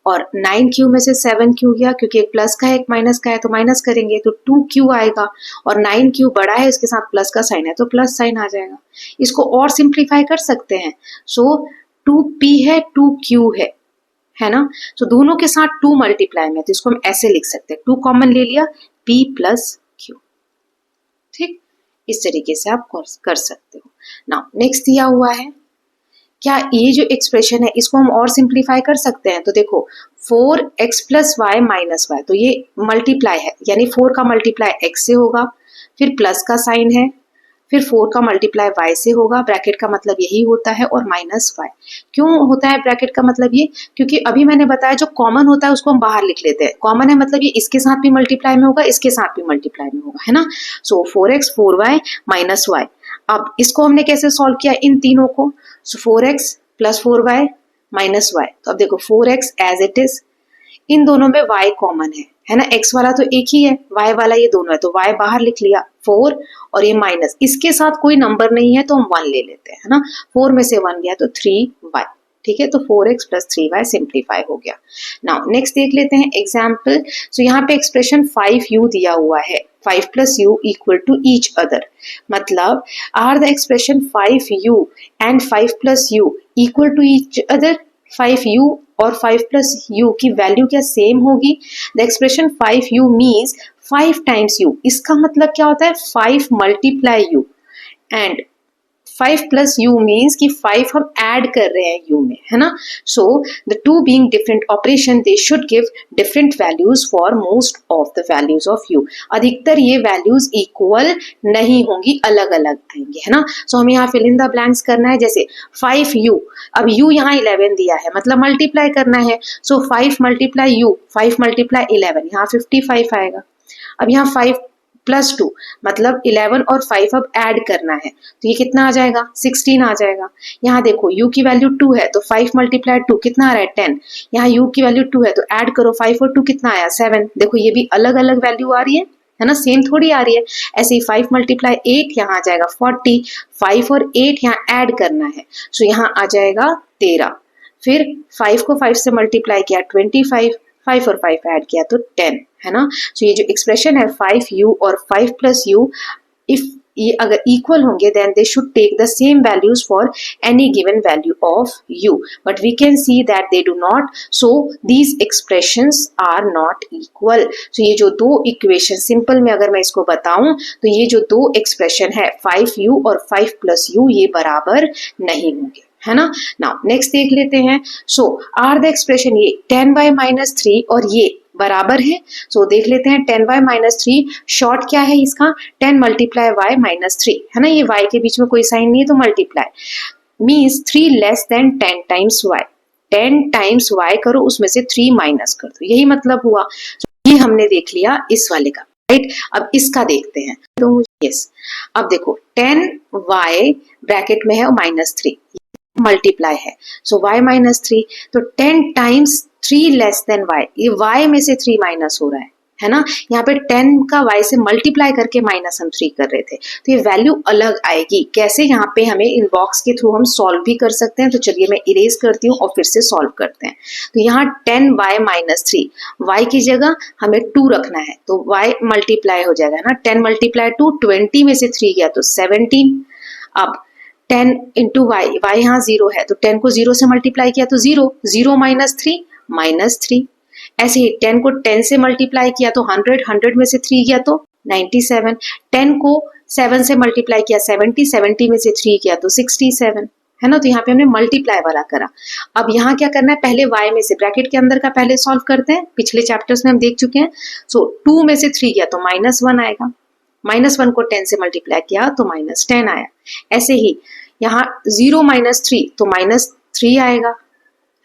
और 9Q में से 7Q गया, क्योंकि एक प्लस का है एक माइनस का है तो माइनस करेंगे तो 2Q आएगा, और 9Q बड़ा है इसके साथ प्लस का साइन है तो प्लस साइन आ जाएगा। इसको और सिंप्लीफाई कर सकते हैं। सो 2P है 2Q है ना। तो दोनों के साथ 2 मल्टीप्लाई में, तो इसको हम ऐसे लिख सकते हैं, 2 कॉमन ले लिया, P प्लस Q। ठीक, इस तरीके से आप कर सकते हो। नाउ नेक्स्ट दिया हुआ है, क्या ये जो एक्सप्रेशन है इसको हम और सिंप्लीफाई कर सकते हैं। तो देखो 4x plus Y minus Y, तो ये मल्टीप्लाई है यानी 4 का मल्टीप्लाई x से होगा, फिर प्लस का साइन है, फिर 4 का मल्टीप्लाई y से होगा, ब्रैकेट का मतलब यही होता है, और माइनस y। क्यों होता है ब्रैकेट का मतलब ये, क्योंकि अभी मैंने बताया जो कॉमन होता है उसको हम बाहर लिख लेते हैं। कॉमन है मतलब ये इसके साथ भी मल्टीप्लाई में होगा, इसके साथ भी मल्टीप्लाई में होगा, है ना। सो 4x 4y माइनस y। अब इसको हमने कैसे सॉल्व किया इन तीनों को, सो 4x plus 4y minus y। तो अब देखो 4x एज इट इज, इन दोनों में y कॉमन है ना, x वाला तो एक ही है, y वाला ये दोनों है, तो y बाहर लिख लिया 4, और ये माइनस, इसके साथ कोई नंबर नहीं है तो हम 1 ले लेते हैं, है ना। 4 में से 1 गया तो 3y, ठीक है। तो 4x प्लस 3y सिंप्लीफाई हो गया। नाउ नेक्स्ट देख लेते हैं एग्जाम्पल। सो यहाँ पे एक्सप्रेशन 5u दिया हुआ है, 5 plus u equal to each other, मतलब are the expression 5u and 5 plus u equal to each other. 5u और 5 प्लस u की वैल्यू क्या सेम होगी। The expression 5u means 5 times u, इसका मतलब क्या होता है 5 multiply u, and 5 plus u means कि 5 हम ऐड कर रहे हैं u में, है ना। So the two being different operation they should give different values for most of the values of u। अधिकतर ये वैल्यूज इक्वल नहीं होंगी, अलग अलग आएंगे, है ना। सो हमें यहाँ फिल इन द ब्लैंक्स करना है, जैसे 5u, अब u यहाँ 11 दिया है मतलब मल्टीप्लाई करना है। सो 5 मल्टीप्लाई u, 5 मल्टीप्लाई 11, यहाँ 55 आएगा। अब यहाँ 5 प्लस 2 मतलब 11 और 5 अब ऐड करना है, तो ये कितना आ जाएगा 16 आ जाएगा। यहाँ देखो u की वैल्यू 2 है तो 5 मल्टीप्लाई 2 कितना आ रहा है 10, यहाँ u की वैल्यू 2 है तो ऐड करो 5 और 2 कितना आया 7। देखो ये भी अलग अलग वैल्यू आ रही है ना, सेम थोड़ी आ रही है। ऐसे ही 5 मल्टीप्लाई 8 यहाँ आ जाएगा 40, 5 और 8 यहाँ ऐड करना है, सो यहाँ आ जाएगा 13। फिर 5 को 5 से मल्टीप्लाई किया 25, 5 और 5 ऐड किया तो 10, है ना। सो ये जो एक्सप्रेशन है 5u और 5 प्लस u, इफ ये अगर इक्वल होंगे then they should take the same values for any given value of u, but we can see that they do not, so these expressions are not equal. So ये जो दो equation, simple में अगर मैं इसको बताऊं तो ये जो दो एक्सप्रेशन है 5u और 5 प्लस u, ये बराबर नहीं होंगे, है ना। नाउ नेक्स्ट देख लेते हैं। सो आर द एक्सप्रेशन, ये 10y माइनस 3 और ये बराबर है। सो देख लेते हैं 10y माइनस 3 शॉर्ट क्या है इसका 10 मल्टीप्लाई y माइनस 3, है ना। ये y के बीच में कोई साइन नहीं है तो multiply means 3 less than 10 times y, 10 times y करो उसमें से 3 माइनस कर दो, यही मतलब हुआ। ये हमने देख लिया इस वाले का, राइट। अब इसका देखते हैं तो यस, अब देखो 10y ब्रैकेट में है और माइनस 3 मल्टीप्लाई है, सो y माइनस 3, तो 10 टाइम्स 3 लेस देन y, ये y में से 3 माइनस हो रहा है ना। यहाँ पे 10 का y से मल्टीप्लाई करके माइनस हम 3 कर रहे थे, तो ये वैल्यू अलग आएगी। कैसे, यहाँ पे हमें इन बॉक्स के थ्रू हम सॉल्व भी कर सकते हैं। तो चलिए मैं इरेज करती हूँ और फिर से सॉल्व करते हैं। तो यहाँ 10y माइनस 3, y की जगह हमें 2 रखना है तो y मल्टीप्लाई हो जाएगा ना, 10 मल्टीप्लाई 2, 20 में से 3 गया तो 17। अब 10 इंटू वाई, वाई यहाँ 0 है तो 10 को 0 से मल्टीप्लाई किया तो 0, 0 माइनस 3 माइनस 3। ऐसे ही 10 को 10 से मल्टीप्लाई किया तो 100, 100 में से 3 गया तो 97, 10 को 7 से मल्टीप्लाई किया 70, 70 में से 3 किया तो 67, है ना। तो यहाँ पे हमने मल्टीप्लाई वाला करा। अब यहाँ क्या करना है, पहले y में से ब्रैकेट के अंदर का पहले सॉल्व करते हैं, पिछले चैप्टर्स में हम देख चुके हैं। सो 2 में से 3 गया तो -1 आएगा, -1 को 10 से मल्टीप्लाई किया तो -10 आया। ऐसे ही यहाँ 0 माइनस 3 तो -3 आएगा,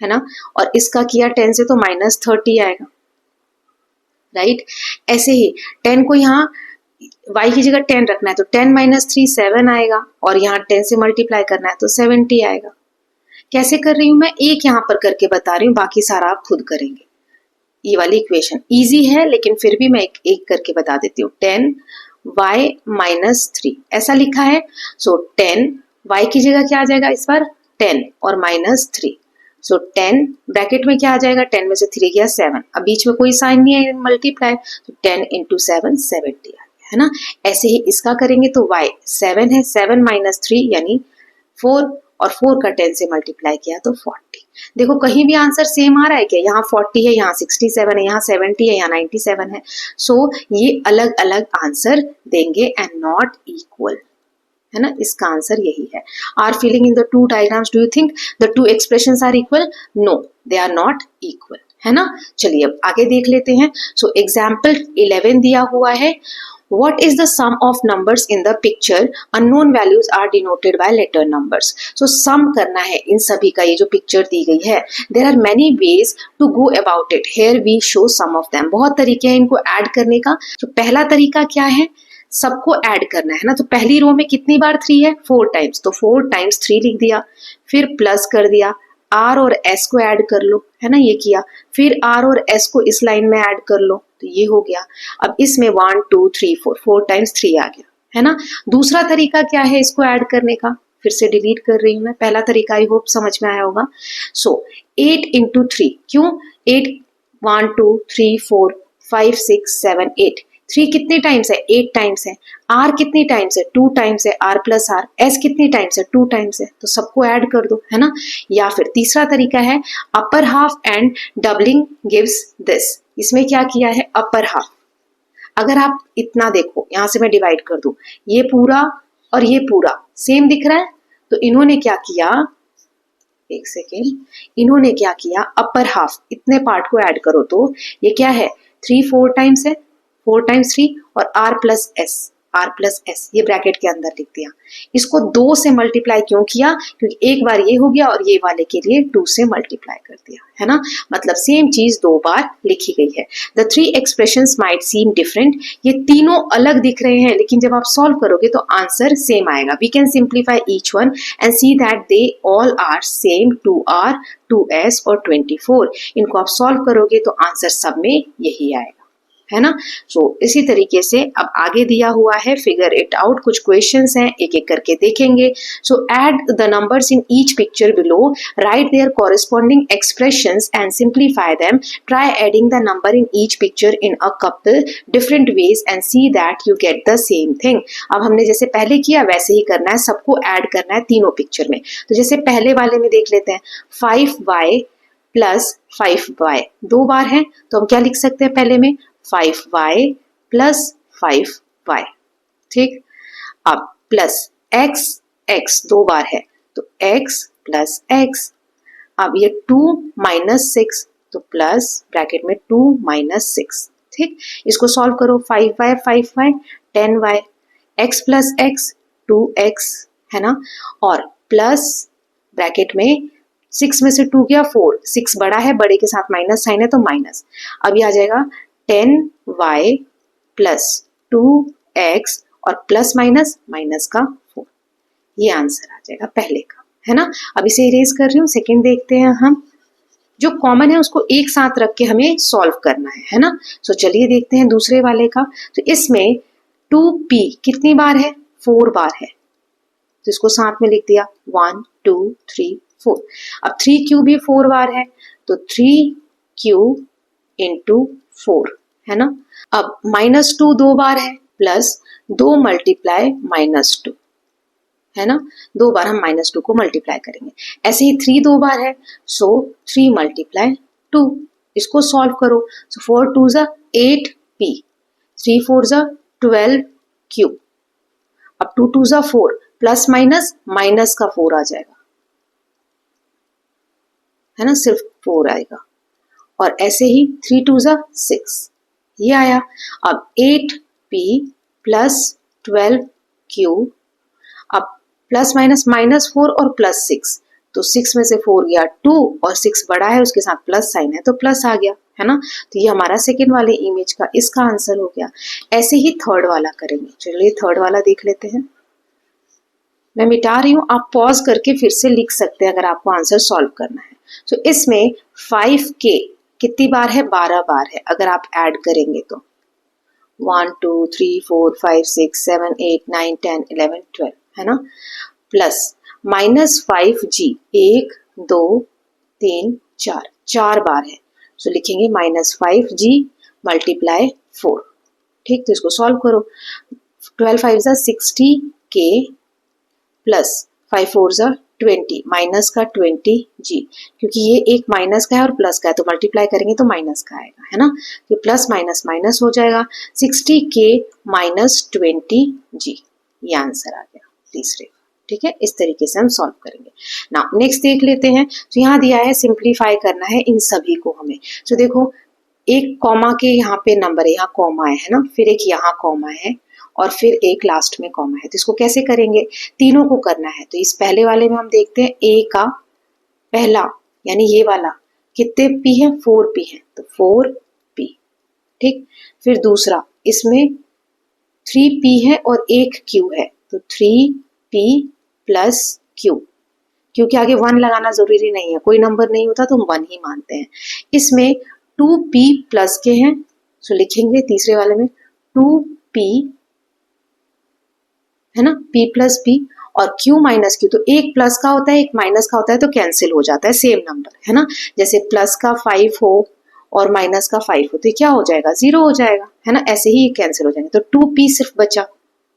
है ना, और इसका किया 10 से तो -30 आएगा, राइट। ऐसे ही 10 को यहाँ y की जगह 10 रखना है तो 10 - 3 7 आएगा, और यहाँ 10 से मल्टीप्लाई करना है तो 70 आएगा। कैसे कर रही हूँ मैं, एक यहाँ पर करके बता रही हूँ, बाकी सारा आप खुद करेंगे। ये वाली इक्वेशन इजी है, लेकिन फिर भी मैं एक एक करके बता देती हूँ। 10y - 3 ऐसा लिखा है। सो 10 y की जगह क्या आ जाएगा इस बार 10 और -3। सो 10 ब्रैकेट में क्या आ जाएगा, 10 में से 3 गया 7, अब बीच में कोई साइन नहीं है मल्टीप्लाई, तो 10 × 7 70 आ गया, है ना। ऐसे ही इसका करेंगे तो y 7 है, 7 - 3 यानी 4, और 4 का 10 से मल्टीप्लाई किया तो 40। देखो कहीं भी आंसर सेम आ रहा है क्या, यहाँ 40 है, यहाँ 67 है, यहाँ 70 है, यहाँ 97 है। सो ये अलग अलग आंसर देंगे एंड नॉट इक्वल, है ना, इसका आंसर यही है। Are filling in the two diagrams, do you think the two expressions are equal? No, they are not equal, है ना। चलिए अब आगे देख लेते हैं। सो एग्जाम्पल 11 दिया हुआ है। What is the sum of numbers in the picture? Unknown values are denoted by letter numbers. So sum करना है इन सभी का, ये जो पिक्चर दी गई है। There are many ways to go about it. Here we show some of them. बहुत तरीके हैं इनको ऐड करने का। तो पहला तरीका क्या है, सबको ऐड करना है ना। तो पहली रो में कितनी बार 3 है, 4 टाइम्स, तो 4 टाइम्स 3 लिख दिया, फिर प्लस कर दिया, आर और एस को ऐड कर लो, है ना, ये किया, फिर आर और एस को इस लाइन में ऐड कर लो, तो ये हो गया। अब इसमें 1 2 3 4, 4 टाइम्स 3 आ गया, है ना। दूसरा तरीका क्या है इसको ऐड करने का, फिर से डिलीट कर रही हूं मैं। पहला तरीका आई होप समझ में आया होगा। सो 8 × 3, क्यों 8, 1 2 3 4 5 6 7 8, 3 कितने टाइम्स है, 8 टाइम्स है। आर कितनी टाइम्स है, 2 टाइम्स है, आर प्लस आर। एस कितनी टाइम्स है, 2 टाइम्स है, तो सबको ऐड कर दो, है ना। या फिर तीसरा तरीका है upper half and doubling gives this. इसमें क्या किया है, अपर हाफ, अगर आप इतना देखो, यहां से मैं डिवाइड कर दूं, ये पूरा और ये पूरा सेम दिख रहा है, तो इन्होंने क्या किया, एक सेकेंड, इन्होंने क्या किया, अपर हाफ इतने पार्ट को ऐड करो तो ये क्या है, 3 4 टाइम्स है, 4 टाइम्स 3 और आर प्लस एस ये ब्रैकेट के अंदर लिख दिया। इसको 2 से मल्टीप्लाई क्यों किया, क्योंकि एक बार ये हो गया और ये वाले के लिए 2 से मल्टीप्लाई कर दिया, है ना। मतलब सेम चीज 2 बार लिखी गई है। The 3 expressions might seem different, ये तीनों अलग दिख रहे हैं, लेकिन जब आप सॉल्व करोगे तो आंसर सेम आएगा। We can simplify each one and see that they all are same, 2r 2s और 24। इनको आप सॉल्व करोगे तो आंसर सब में यही आएगा, है ना। सो इसी तरीके से अब आगे दिया हुआ है फिगर इट आउट, कुछ क्वेश्चंस हैं, एक एक करके देखेंगे। So add the numbers in each picture below, write their corresponding expressions and simplify them, try adding the number in each picture in a couple different ways and see that you get the same thing. अब हमने जैसे पहले किया वैसे ही करना है, सबको add करना है तीनों पिक्चर में। तो जैसे पहले वाले में देख लेते हैं, 5y प्लस 5y 2 बार है, तो हम क्या लिख सकते हैं पहले में, 5y प्लस 5y, ठीक। अब प्लस x 2 बार है, तो x प्लस x। अब ये 2 माइनस 6, तो प्लस ब्रैकेट में 2 माइनस 6, ठीक। इसको सॉल्व करो, 5y 5y 10y, x plus x 2x, है ना, और प्लस ब्रैकेट में 6 में से 2 गया 4, 6 बड़ा है, बड़े के साथ माइनस साइन है तो माइनस। अब ये आ जाएगा 10y प्लस 2x और प्लस माइनस माइनस का 4, ये आंसर आ जाएगा पहले का, है ना। अब इसे इरेज कर रही हूँ, सेकंड देखते हैं हम। जो कॉमन है उसको एक साथ रख के हमें सॉल्व करना है ना। सो चलिए देखते हैं दूसरे वाले का। तो इसमें 2p कितनी बार है, 4 बार है, तो इसको साथ में लिख दिया 1 2 3 4। अब 3q भी 4 बार है, तो 3q इंटू 4, है ना। अब -2 2 बार है, प्लस 2 मल्टीप्लाई -2, है ना, 2 बार हम -2 को मल्टीप्लाई करेंगे। ऐसे ही 3 2 बार है, सो 3 मल्टीप्लाई 2, इसको सॉल्व करो। सो 4 2 ज़ा 8p, 3 4 ज़ा 12q। अब 2 2 ज़ा 4, प्लस माइनस माइनस का 4 आ जाएगा, है ना, सिर्फ 4 आएगा। और ऐसे ही 3 2 ज़ा 6, ये आया। अब 8p प्लस 12q, अब प्लस माइनस -4 और प्लस 6, तो 6 में से 4 गया 2 और 6 बड़ा है उसके साथ प्लस साइन है तो प्लस आ गया, है ना। तो ये हमारा सेकेंड वाले इमेज का इसका आंसर हो गया। ऐसे ही थर्ड वाला करेंगे। चलिए थर्ड वाला देख लेते हैं। मैं मिटा रही हूँ, आप पॉज करके फिर से लिख सकते हैं अगर आपको आंसर सॉल्व करना है। तो इसमें 5k कितनी बार है, 12 बार है। अगर आप ऐड करेंगे तो 1 2 3 4 5 6 7 8 9 10 11 12, है ना। प्लस -5g 1 2 3 4 4 बार है। तो लिखेंगे -5g मल्टीप्लाई 4। ठीक, तो इसको सॉल्व करो। 12 5 60k प्लस 5 4 20 माइनस का 20g, क्योंकि ये एक माइनस का है और प्लस का है तो मल्टीप्लाई करेंगे तो माइनस का आएगा, है ना। तो प्लस माइनस माइनस हो जाएगा, 60k माइनस 20g, ये आंसर आ गया तीसरे। ठीक है, इस तरीके से हम सॉल्व करेंगे ना। नेक्स्ट देख लेते हैं। तो यहाँ दिया है सिंप्लीफाई करना है इन सभी को हमें। तो देखो एक कॉमा के यहाँ पे नंबर है, यहाँ कॉमा है ना, फिर एक यहाँ कॉमा है और फिर एक लास्ट में कॉमा है। तो इसको कैसे करेंगे, तीनों को करना है। तो इस पहले वाले में हम देखते हैं ए का पहला यानी ये वाला कितने पी है, 4p है तो 4p। ठीक, फिर दूसरा इसमें 3p है और एक q है तो 3p प्लस q। क्योंकि आगे 1 लगाना जरूरी नहीं है, कोई नंबर नहीं होता तो हम 1 ही मानते हैं। इसमें 2p प्लस के हैं तो लिखेंगे तीसरे वाले में 2p, है ना, p प्लस p और q माइनस q। तो एक प्लस का होता है एक माइनस का होता है तो कैंसिल हो जाता है, सेम नंबर, है ना। जैसे प्लस का 5 हो और माइनस का 5 हो तो क्या हो जाएगा, 0 हो जाएगा, है ना। ऐसे ही कैंसिल हो जाएंगे तो 2p सिर्फ बचा,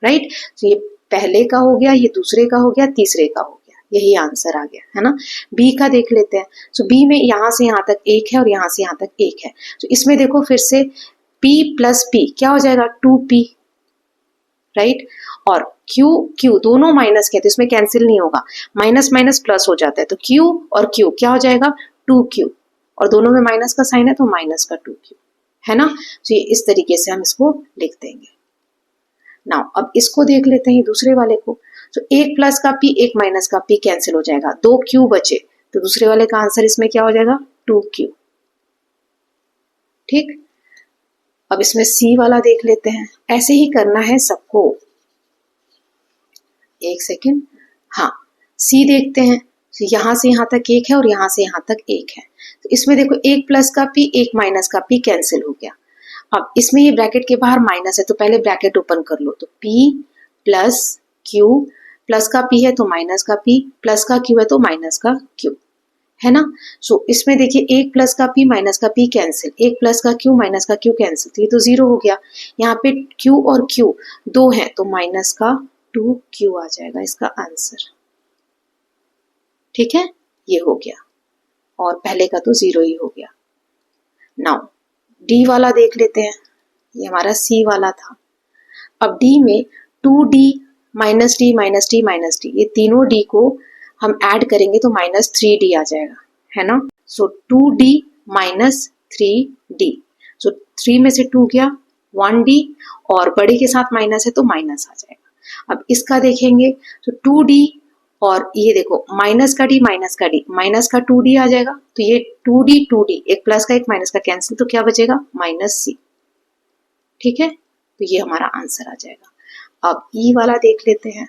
राइट। तो ये पहले का हो गया, ये दूसरे का हो गया, तीसरे का हो गया, यही आंसर आ गया, है ना। बी का देख लेते हैं। तो बी में यहाँ से यहाँ तक एक है और यहाँ से यहाँ तक एक है। तो इसमें देखो फिर से p प्लस p क्या हो जाएगा, 2p, राइट। और q q दोनों माइनस के तो इसमें कैंसिल नहीं होगा, माइनस माइनस प्लस हो जाता है तो q और q क्या हो जाएगा, 2q, और दोनों में माइनस का साइन है तो माइनस का 2q, है ना। तो ये इस तरीके से हम इसको लिख देंगे। नाउ अब इसको देख लेते हैं दूसरे वाले को। तो एक प्लस का p एक माइनस का p कैंसिल हो जाएगा, 2q बचे तो दूसरे वाले का आंसर इसमें क्या हो जाएगा, 2q। ठीक, अब इसमें सी वाला देख लेते हैं। ऐसे ही करना है सबको, एक सेकेंड। हाँ, सी देखते हैं। तो यहाँ से यहाँ तक एक है और यहाँ से यहाँ तक एक है। तो इसमें देखो एक प्लस का p एक माइनस का p कैंसिल हो गया। अब इसमें ये ब्रैकेट के बाहर माइनस है तो पहले ब्रैकेट ओपन कर लो। तो p प्लस q, प्लस का p है तो माइनस का p, प्लस का q है तो माइनस का q, है ना। सो इसमें देखिए एक प्लस का p माइनस का p कैंसिल, एक प्लस का q माइनस का q कैंसिल, तो ये तो 0 हो गया। यहाँ पे q और q दो है तो माइनस का 2q आ जाएगा इसका आंसर। ठीक है, ये हो गया और पहले का तो 0 ही हो गया। नाउ डी वाला देख लेते हैं। ये हमारा सी वाला था। अब डी में 2d minus D minus D minus D, ये तीनों d को हम ऐड करेंगे तो माइनस 3d आ जाएगा, है ना। सो 2d माइनस 3d, सो 3 में से 2 गया 1d और बड़े के साथ माइनस है तो माइनस आ जाएगा। अब इसका देखेंगे तो 2d और ये देखो माइनस का d माइनस का d, माइनस का 2d आ जाएगा तो ये 2d 2d, एक प्लस का एक माइनस का कैंसिल तो क्या बचेगा, माइनस c। ठीक है, तो ये हमारा आंसर आ जाएगा। अब ई वाला देख लेते हैं।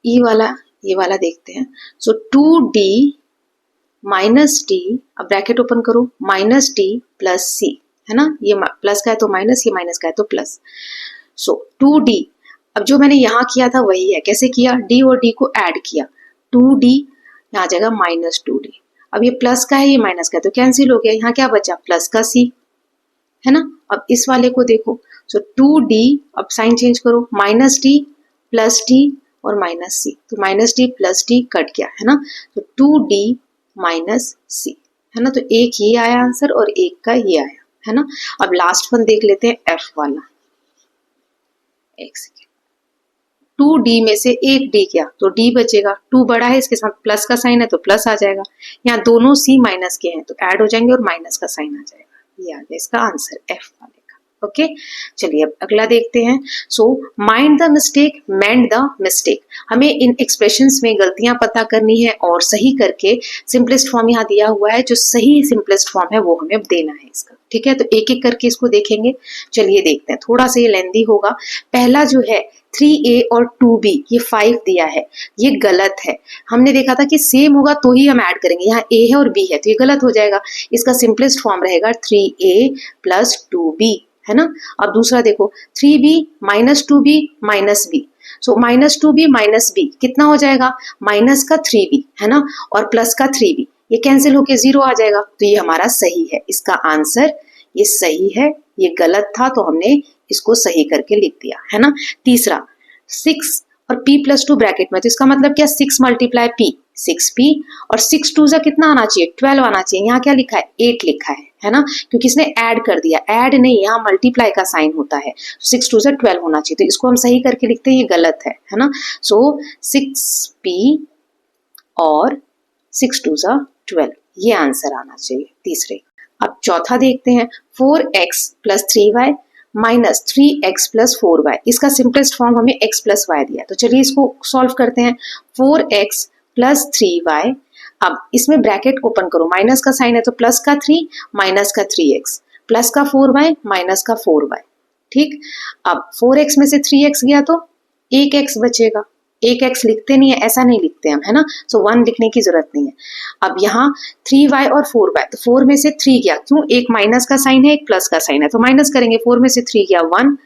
ई वाला, ये वाला देखते हैं। सो 2d माइनस डी, अब ब्रैकेट ओपन करो, माइनस डी प्लस सी, है ना। ये प्लस का है तो माइनस, ये माइनस का है तो प्लस। सो 2d, अब जो मैंने यहाँ किया था वही है। कैसे किया, d और d को ऐड किया, 2d यहाँ आ जाएगा माइनस 2d। अब ये प्लस का है ये माइनस का है तो कैंसिल हो गया, यहाँ क्या बचा, प्लस का c, है ना। अब इस वाले को देखो, सो 2d, अब साइन चेंज करो, माइनस डी प्लस डी और माइनस सी, तो minus D plus D cut गया, है ना। तो 2d माइनस सी, है ना। तो एक ये आया आंसर और एक का ये आया, है ना। अब लास्ट वन देख लेते हैं, एफ वाला। एक सेकेंड, 2d में से एक d गया तो d बचेगा, 2 बड़ा है इसके साथ प्लस का साइन है तो प्लस आ जाएगा। यहाँ दोनों c माइनस के हैं तो ऐड हो जाएंगे और माइनस का साइन आ जाएगा। ये आ गया इसका आंसर एफ वाले का। ओके चलिए अब अगला देखते हैं। So mind the mistake, mend the mistake. हमें इन एक्सप्रेशंस में गलतियां पता करनी है और सही करके सिंपलेस्ट फॉर्म यहाँ दिया हुआ है, जो सही सिंपलेस्ट फॉर्म है वो हमें अब देना है इसका। ठीक है, तो एक एक करके इसको देखेंगे। चलिए देखते हैं, थोड़ा सा ये लेंदी होगा। पहला जो है 3a और 2b, ये 5 दिया है, ये गलत है। हमने देखा था कि सेम होगा तो ही हम ऐड करेंगे, यहाँ a है और b है तो ये गलत हो जाएगा। इसका सिंपलेस्ट फॉर्म रहेगा 3a प्लस 2b, है ना। अब दूसरा देखो 3b minus 2b minus b, so minus 2b minus b कितना हो जाएगा, माइनस का 3b, है ना, और प्लस का 3b, ये कैंसिल होके 0 आ जाएगा, तो ये हमारा सही है। इसका आंसर ये सही है, ये गलत था तो हमने इसको सही करके लिख दिया, है ना। तीसरा 6 और p प्लस 2 ब्रैकेट में, तो इसका मतलब क्या, 6 मल्टीप्लाई p, 6p, और 6 2 कितना आना चाहिए, 12 आना चाहिए। यहाँ क्या लिखा है, 8 लिखा है ना, क्योंकि इसने ऐड कर दिया, ऐड नहीं, यहाँ मल्टीप्लाई का साइन होता है। 6 2 12 होना चाहिए, तो इसको हम सही करके लिखते हैं, ये गलत है ना। सो 6p और 6 2 12, ये आंसर आना चाहिए तीसरे। अब चौथा देखते हैं, 4x plus 3y minus 3x plus 4y। इसका सिंपलेस्ट फॉर्म हमें x प्लस y दिया, तो चलिए इसको सॉल्व करते हैं। 4x प्लस 3y, अब इसमें ब्रैकेट ओपन करो, माइनस का साइन है तो प्लस का 3 माइनस का 3x प्लस का 4y माइनस का 4y। ठीक, अब 4x में से 3x गया तो 1x बचेगा। 1x लिखते नहीं है, ऐसा नहीं लिखते हम, है ना, सो 1 लिखने की जरूरत नहीं है। अब यहाँ 3y और 4y, तो 4 में से 3 गया, क्यों, एक माइनस का साइन है एक प्लस का साइन है तो माइनस करेंगे। 4 में से 3 गया 1,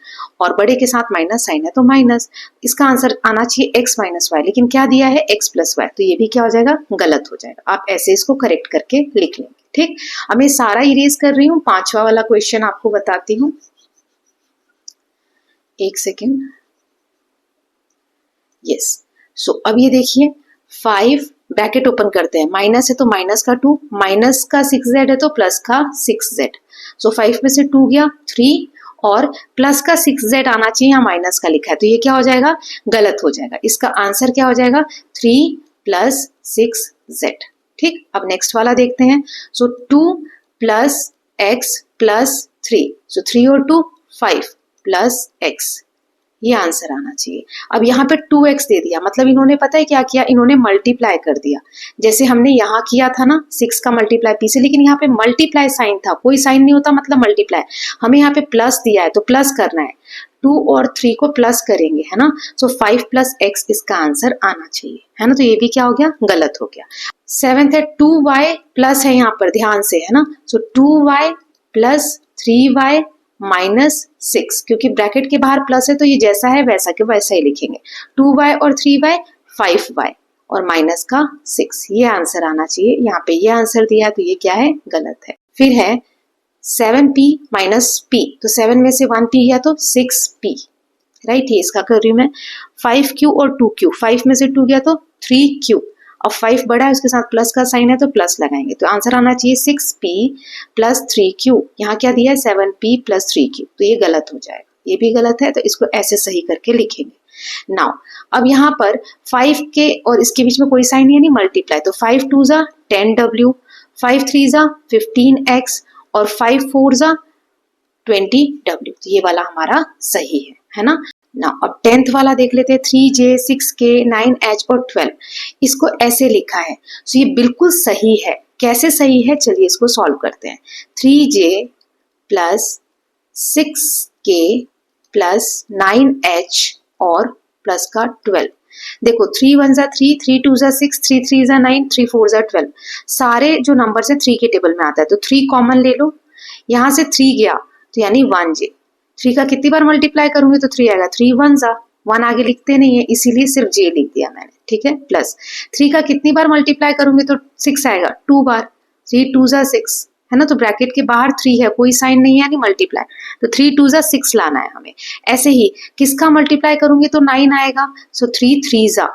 और बड़े के साथ माइनस साइन है तो माइनस। इसका आंसर आना चाहिए x माइनस वाई, लेकिन क्या दिया है, x प्लस वाई, तो ये भी क्या हो जाएगा, गलत हो जाएगा। आप ऐसे इसको करेक्ट करके लिख लेंगे। ठीक, अब मैं सारा इरेज कर रही हूँ, 5वां वाला क्वेश्चन आपको बताती हूँ, एक सेकेंड। यस, सो अब ये देखिए 5 ब्रैकेट ओपन करते हैं, माइनस है तो माइनस का 2, माइनस का 6z है तो प्लस का 6z। सो 5 में से 2 गया 3, और प्लस का 6z आना चाहिए, यहाँ माइनस का लिखा है तो ये क्या हो जाएगा, गलत हो जाएगा। इसका आंसर क्या हो जाएगा, 3 प्लस 6z। ठीक, अब नेक्स्ट वाला देखते हैं। सो 2 प्लस x प्लस 3, सो 3 और 2 5 प्लस x, ये आंसर आना चाहिए। अब यहाँ पे 2x दे दिया, मतलब इन्होंने पता है क्या किया, इन्होंने मल्टीप्लाई कर दिया, जैसे हमने यहाँ किया था ना 6 का मल्टीप्लाई p से, लेकिन यहाँ पे मल्टीप्लाई साइन था, कोई साइन नहीं होता मतलब मल्टीप्लाई। हमें यहाँ पे प्लस दिया है तो प्लस करना है, 2 और 3 को प्लस करेंगे, है ना। सो 5 प्लस x इसका आंसर आना चाहिए, है ना, तो ये भी क्या हो गया, गलत हो गया। 7th है 2y प्लस है यहाँ पर, ध्यान से, है ना। सो 2y प्लस 3y माइनस 6, क्योंकि ब्रैकेट के बाहर प्लस है तो ये जैसा है वैसा के वैसा ही लिखेंगे। 2y और 3y 5y और माइनस का 6, ये आंसर आना चाहिए। यहाँ पे ये आंसर दिया तो ये क्या है, गलत है। फिर है 7p माइनस p, तो 7 में से 1p गया तो 6p, राइट, ये इसका कर रही हूँ मैं। 5q और 2q, 5 में से 2 गया तो 3q, और 5 बड़ा है उसके साथ प्लस का साइन है तो प्लस लगाएंगे, तो आंसर आना चाहिए 6p प्लस 3q। यहाँ क्या दिया है, 7p प्लस 3q, तो ये गलत हो जाएगा, ये भी गलत है, तो इसको ऐसे सही करके लिखेंगे। नाउ अब यहाँ पर 5 के और इसके बीच में कोई साइन नहीं है, नहीं मल्टीप्लाई, तो 5 2 10w, 5 3 15x, और 5 4 20w, तो ये वाला हमारा सही है ना। ना अब 10th वाला देख लेते हैं, 3j 6k 9h और 12, इसको ऐसे लिखा है, सो ये बिल्कुल सही है। कैसे सही है, चलिए इसको सॉल्व करते हैं। 3j plus 6k plus 9h और प्लस का 12, देखो 3 1 3, 3 2 6, 3 3 9, 3 4 12, सारे जो नंबर है 3 के टेबल में आता है, तो 3 कॉमन ले लो, यहाँ से 3 गया तो यानी 1j, 3 का कितनी बार मल्टीप्लाई करूंगी तो 3 आएगा, 3 1 1 आगे लिखते नहीं है इसीलिए सिर्फ j लिख दिया मैंने, ठीक है। प्लस 3 का कितनी बार मल्टीप्लाई करूंगी तो 6 आएगा, 2 बार, 3 2 6, है ना, तो ब्रैकेट के बाहर 3 है, कोई साइन नहीं है यानी मल्टीप्लाई, तो 3 2 6 लाना है हमें। ऐसे ही किसका मल्टीप्लाई करूंगी तो 9 आएगा, सो 3 3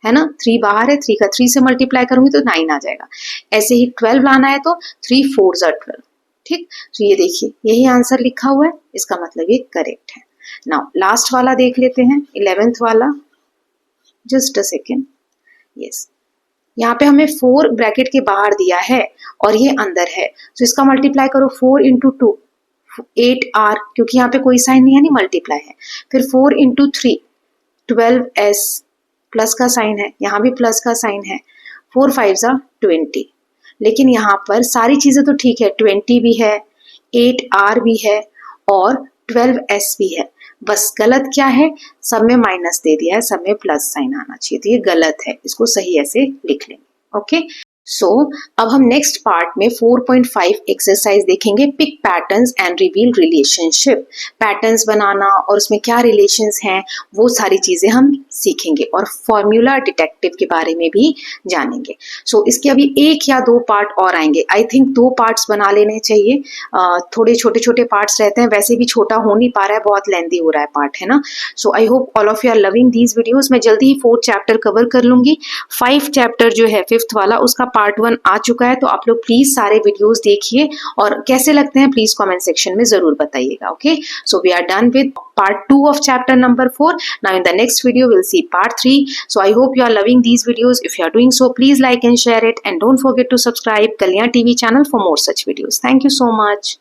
है ना, 3 बाहर है, 3 का 3 से मल्टीप्लाई करूंगी तो 9 आ जाएगा। ऐसे ही 12 लाना है तो 3 4 12, ठीक, तो ये देखिए यही आंसर लिखा हुआ है, इसका मतलब ये करेक्ट है। नाउ लास्ट वाला देख लेते हैं, 11th वाला, जस्ट अ सेकेंड। यस, यहाँ पे हमें 4 ब्रैकेट के बाहर दिया है और ये अंदर है, तो इसका मल्टीप्लाई करो 4 इंटू 2, 8r, क्योंकि यहाँ पे कोई साइन नहीं है, नहीं मल्टीप्लाई है। फिर 4 इंटू 3 12s, प्लस का साइन है, यहाँ भी प्लस का साइन है। 4 5 20। लेकिन यहाँ पर सारी चीजें तो ठीक है, 20 भी है, 8r भी है और 12s भी है। बस गलत क्या है, सब में माइनस दे दिया है, सब में प्लस साइन आना चाहिए, तो ये गलत है, इसको सही ऐसे लिख लेंगे। ओके, सो अब हम नेक्स्ट पार्ट में 4.5 एक्सरसाइज देखेंगे, pick patterns and reveal relationship. Patterns बनाना और उसमें क्या रिलेशंस हैं वो सारी चीजें हम सीखेंगे और फॉर्मूला डिटेक्टिव के बारे में भी जानेंगे। सो इसके अभी 1 या 2 पार्ट और आएंगे, आई थिंक 2 पार्ट्स बना लेने चाहिए। थोड़े छोटे छोटे पार्ट्स रहते हैं, वैसे भी छोटा हो नहीं पा रहा है, बहुत लेंदी हो रहा है पार्ट, है ना। So I hope all of you are loving these videos. मैं जल्दी ही 4th चैप्टर कवर कर लूंगी। 5 चैप्टर जो है 5th वाला, उसका पार्ट 1 आ चुका है, तो आप लोग प्लीज सारे वीडियोस देखिए और कैसे लगते हैं प्लीज कमेंट सेक्शन में जरूर बताइएगा। Okay, so we are done with part 2 of chapter number 4. Now in the next video we'll see part 3. So I hope you are loving these videos. If you are doing so, please like and share it, and don't forget to subscribe Kalyan TV channel for more such videos. Thank you so much.